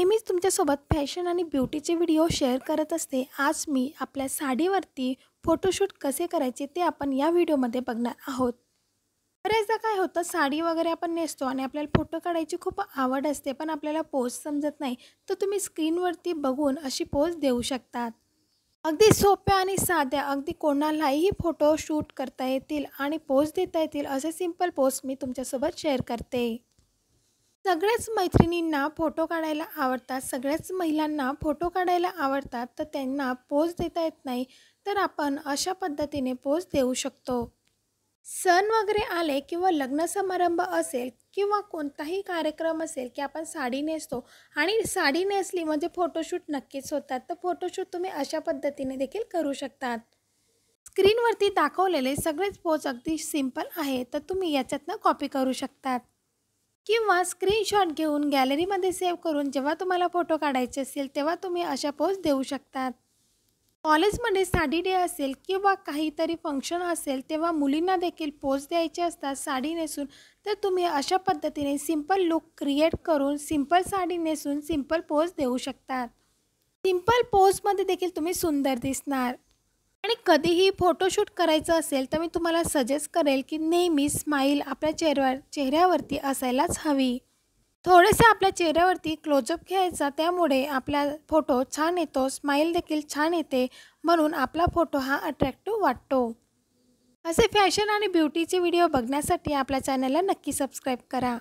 नेहमीच तुमच्यासोबत फॅशन आणि ब्युटीचे व्हिडिओ शेअर करत असते। आज मी आपल्या साडीवरती फोटोशूट कसे करायचे ते आपण या व्हिडिओमध्ये बघणार आहोत। बरेचदा काय होतं, साडी वगैरे आपण नेसतो आणि आपल्याला फोटो काढायची खूप आवड असते, पण आपल्याला पोज समजत नाही। तर तुम्ही स्क्रीनवरती बघून अशी पोज देऊ शकतात। अगदी सोप्या आणि साध्या, अगदी कोणालाही फोटो शूट करता येतील आणि पोज देता येतील असे सिंपल पोज मी तुमच्यासोबत शेअर करते। सगळ्याच मैत्रिणींना फोटो काढायला आवडतात, सगळ्याच महिलांना फोटो काढायला आवडतात, तर त्यांना पोज देता येत नाही, तर आपण अशा पद्धतीने पोज देऊ शकतो। सण वगैरे आले किंवा लग्न समारंभ असेल किंवा कोणताही कार्यक्रम असेल की आपण साडी नेसतो आणि साडी नेसली म्हणजे फोटोशूट नक्कीच होतात। तर फोटोशूट तुम्ही अशा पद्धतीने देखील करू शकतात। स्क्रीनवरती दाखवलेले सगळेच पोज अगदी सिंपल आहे, तर तुम्ही याच्यातनं कॉपी करू शकतात किंवा स्क्रीनशॉट घेऊन गॅलरीमध्ये सेव्ह करून जेव्हा तुम्हाला फोटो काढायचे असेल तेव्हा तुम्ही अशा पोज देऊ शकतात। कॉलेजमध्ये साडी डे असेल किंवा काहीतरी फंक्शन असेल तेव्हा मुलींना देखील पोज द्यायचे असतात साडी नेसून, तर तुम्ही अशा पद्धतीने सिंपल लुक क्रिएट करून सिंपल साडी नेसून सिंपल पोज देऊ शकतात। सिंपल पोजमध्ये देखील तुम्ही सुंदर दिसणार। आणि कधीही फोटोशूट करायचं असेल तर मी तुम्हाला सजेस्ट करेल की नेहमी स्माईल आपल्या चेहऱ्यावरती असायलाच हवी। थोडंसं आपल्या चेहऱ्यावरती क्लोजअप घ्यायचा, त्यामुळे आपला फोटो छान येतो, स्माईल देखील छान येते, म्हणून आपला फोटो हा अट्रॅक्टिव्ह वाटतो। असे फॅशन आणि ब्युटीचे व्हिडिओ बघण्यासाठी आपल्या चॅनलला नक्की सबस्क्राईब करा।